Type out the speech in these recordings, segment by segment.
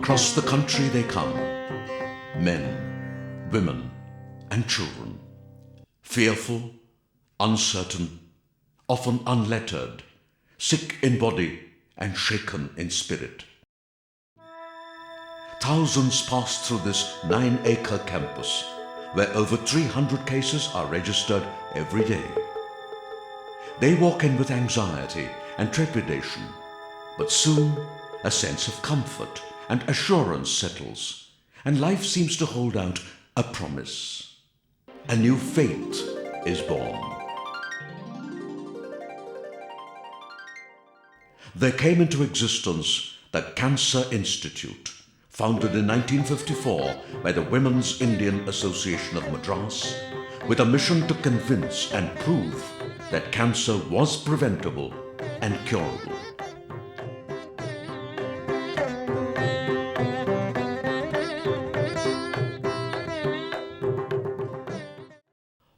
across the country they come, men, women, and children, fearful, uncertain, often unlettered, sick in body and shaken in spirit. Thousands pass through this 9-acre campus, where over 300 cases are registered every day. They walk in with anxiety and trepidation, but soon a sense of comfort and assurance settles, and life seems to hold out a promise. A new faith is born. There came into existence the Cancer Institute, founded in 1954 by the Women's Indian Association of Madras, with a mission to convince and prove that cancer was preventable and curable.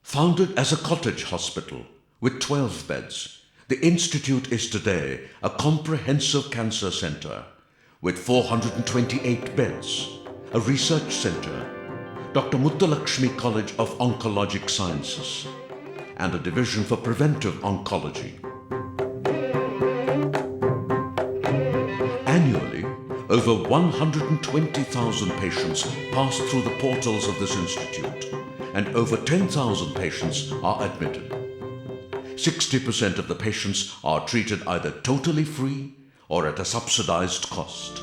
Founded as a cottage hospital with 12 beds, the Institute is today a comprehensive cancer center with 428 beds, a research center, Dr. Mutthalakshmi College of Oncologic Sciences, and a division for preventive oncology. Annually, over 120,000 patients pass through the portals of this institute, and over 10,000 patients are admitted. 60% of the patients are treated either totally free or at a subsidized cost.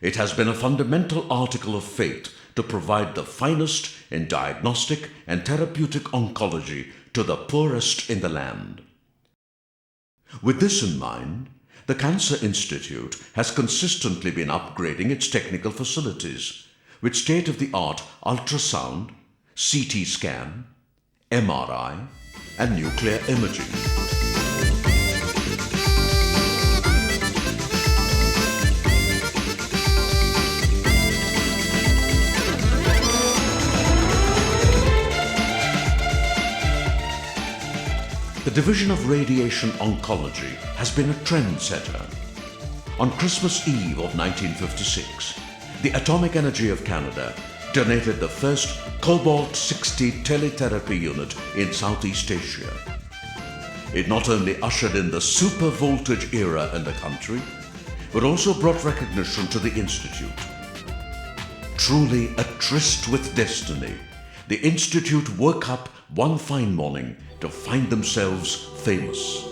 It has been a fundamental article of faith to provide the finest in diagnostic and therapeutic oncology to the poorest in the land. With this in mind, the Cancer Institute has consistently been upgrading its technical facilities with state-of-the-art ultrasound, CT scan, MRI, and nuclear imaging. The Division of Radiation Oncology has been a trendsetter. On Christmas Eve of 1956, the Atomic Energy of Canada donated the first cobalt-60 teletherapy unit in Southeast Asia. It not only ushered in the super voltage era in the country, but also brought recognition to the Institute. Truly a tryst with destiny, the Institute woke up one fine morning to find themselves famous.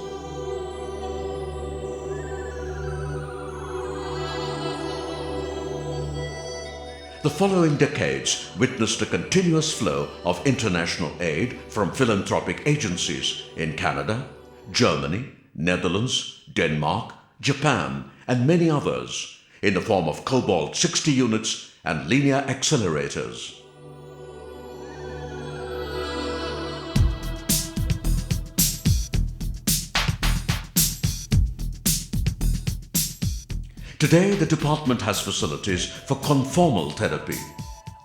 The following decades witnessed a continuous flow of international aid from philanthropic agencies in Canada, Germany, Netherlands, Denmark, Japan, and many others in the form of cobalt-60 units and linear accelerators. Today, the department has facilities for conformal therapy,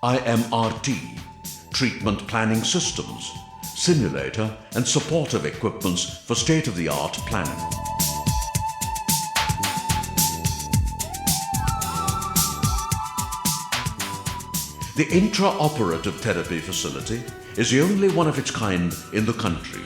IMRT, treatment planning systems, simulator and supportive equipments for state-of-the-art planning. The intraoperative therapy facility is the only one of its kind in the country.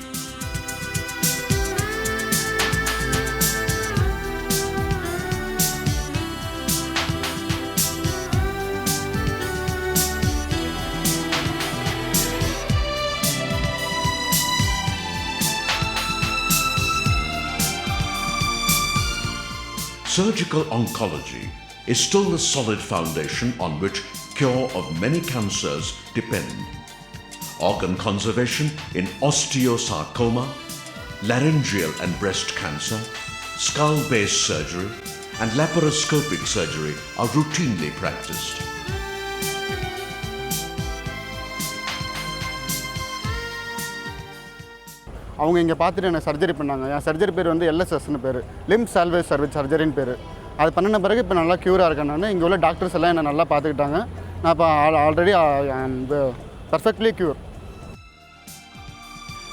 Surgical oncology is still the solid foundation on which cure of many cancers depend. Organ conservation in osteosarcoma, laryngeal and breast cancer, skull-based surgery, and laparoscopic surgery are routinely practiced. அவங்க இங்கே பார்த்துட்டு எனக்கு surgery பண்ணாங்க. என் surgery பேர் வந்து LSSன்னு பேர், lymph salvage சர்ஜரின்னு பேர். அது பண்ணின பிறகு இப்போ நல்லா க்யூராக இருக்கேன். நான் இங்கே உள்ள டாக்டர்ஸ் எல்லாம் என்னை நல்லா பார்த்துக்கிட்டாங்க. நான் இப்போ already perfectly cure.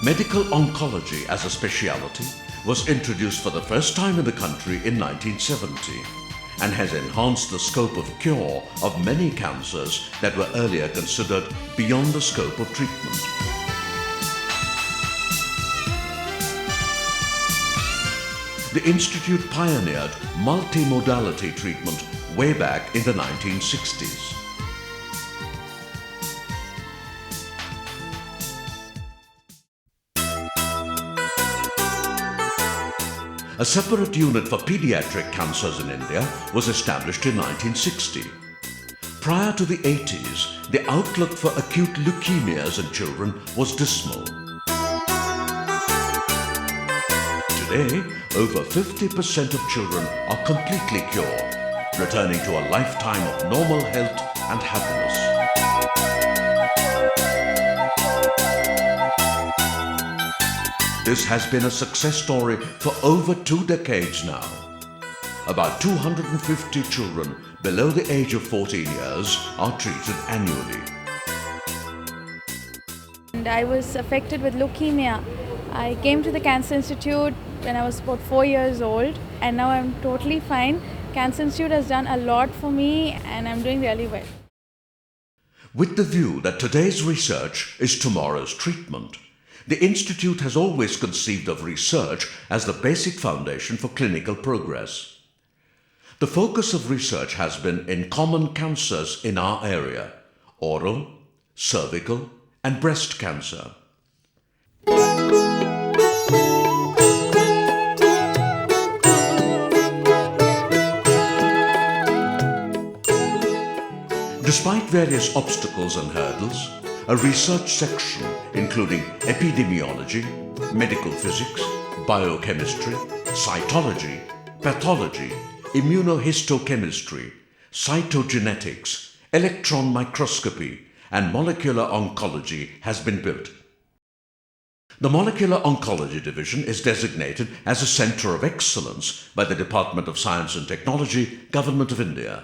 Medical oncology as a specialty was introduced for the first time in the country in 1970 and has enhanced the scope of cure of many cancers that were earlier considered beyond the scope of treatment. The Institute pioneered multimodality treatment way back in the 1960s. A separate unit for pediatric cancers in India was established in 1960. Prior to the 80s, the outlook for acute leukemias in children was dismal. Today, over 50% of children are completely cured, returning to a lifetime of normal health and happiness. This has been a success story for over 2 decades now. About 250 children below the age of 14 years are treated annually. And I was affected with leukemia. I came to the Cancer Institute when I was about 4 years old, and now I'm totally fine. Cancer Institute has done a lot for me and I'm doing really well. With the view that today's research is tomorrow's treatment, the Institute has always conceived of research as the basic foundation for clinical progress. The focus of research has been in common cancers in our area: oral, cervical, and breast cancer. Despite various obstacles and hurdles, a research section including epidemiology, medical physics, biochemistry, cytology, pathology, immunohistochemistry, cytogenetics, electron microscopy, and molecular oncology has been built. The Molecular Oncology Division is designated as a Centre of Excellence by the Department of Science and Technology, Government of India.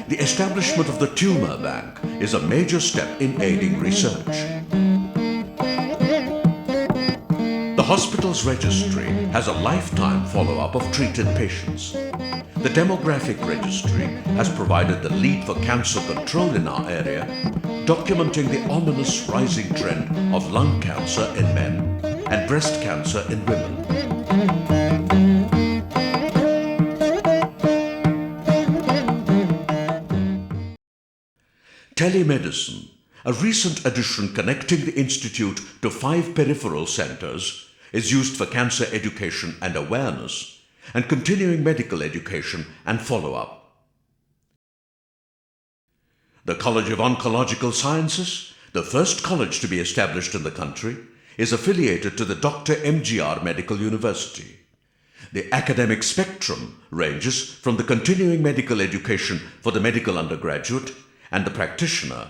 The establishment of the Tumour Bank is a major step in aiding research. The hospital's registry has a lifetime follow-up of treated patients. The demographic registry has provided the lead for cancer control in our area, documenting the ominous rising trend of lung cancer in men and breast cancer in women. Telemedicine, a recent addition connecting the Institute to 5 peripheral centers, is used for cancer education and awareness, and continuing medical education and follow-up. The College of Oncological Sciences, the first college to be established in the country, is affiliated to the Dr. MGR Medical University. The academic spectrum ranges from the continuing medical education for the medical undergraduate and the practitioner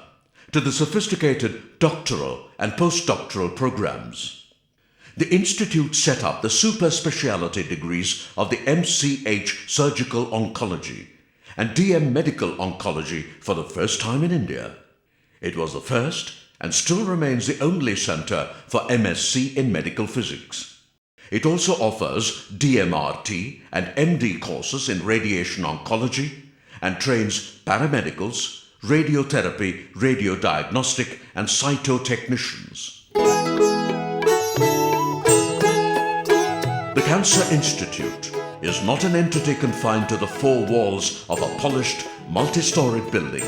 to the sophisticated doctoral and postdoctoral programs. The Institute set up the super specialty degrees of the MCH Surgical Oncology and DM Medical Oncology for the first time in India. It was the first and still remains the only center for MSc in medical physics. It also offers DMRT and MD courses in radiation oncology and trains paramedicals, radiotherapy, radiodiagnostic, and cytotechnicians. The Cancer Institute is not an entity confined to the 4 walls of a polished, multi-storied building,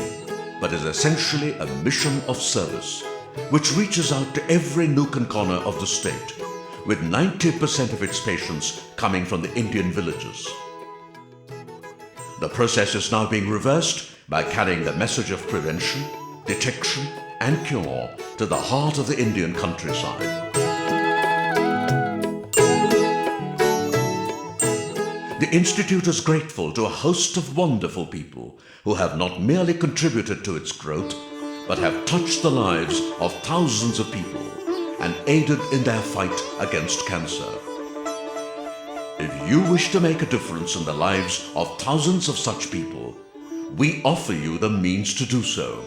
but is essentially a mission of service, which reaches out to every nook and corner of the state, with 90% of its patients coming from the Indian villages. The process is now being reversed by carrying the message of prevention, detection, and cure to the heart of the Indian countryside. The Institute is grateful to a host of wonderful people who have not merely contributed to its growth, but have touched the lives of thousands of people and aided in their fight against cancer. If you wish to make a difference in the lives of thousands of such people, we offer you the means to do so.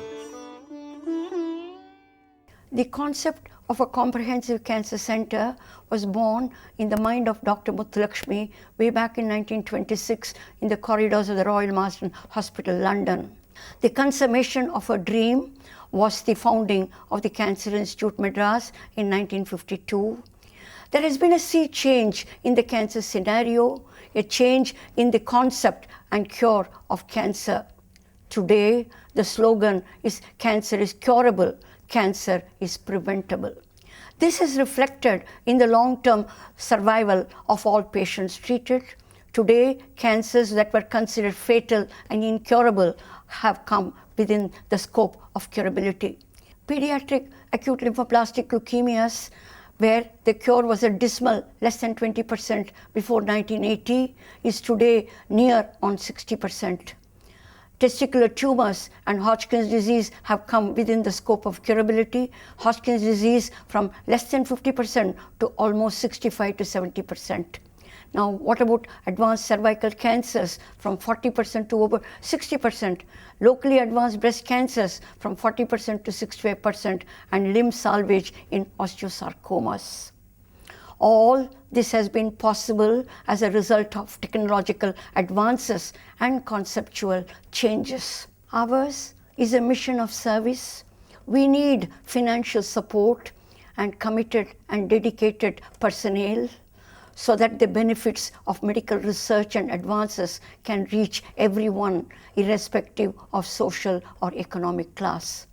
The concept of a comprehensive cancer center was born in the mind of Dr. Muthulakshmi way back in 1926 in the corridors of the Royal Marsden Hospital, London. The consummation of her dream was the founding of the Cancer Institute Madras in 1952. There has been a sea change in the cancer scenario, a change in the concept and cure of cancer. Today, the slogan is "Cancer is curable, cancer is preventable." This is reflected in the long-term survival of all patients treated. Today, cancers that were considered fatal and incurable have come within the scope of curability. Pediatric acute lymphoblastic leukemias, where the cure was a dismal less than 20% before 1980, is today near on 60%. Testicular tumors and Hodgkin's disease have come within the scope of curability. Hodgkin's disease from less than 50% to almost 65 to 70%. Now, what about advanced cervical cancers from 40% to over 60%, locally advanced breast cancers from 40% to 65%, and limb salvage in osteosarcomas? All this has been possible as a result of technological advances and conceptual changes. Ours is a mission of service. We need financial support and committed and dedicated personnel so that the benefits of medical research and advances can reach everyone, irrespective of social or economic class.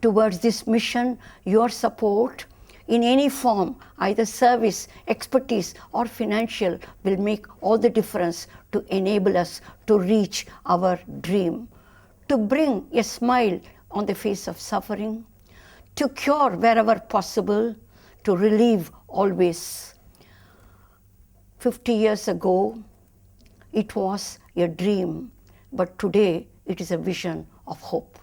Towards this mission, your support in any form, either service, expertise, or financial, will make all the difference to enable us to reach our dream, to bring a smile on the face of suffering, to cure wherever possible, to relieve always. 50 years ago, it was a dream, but today it is a vision of hope.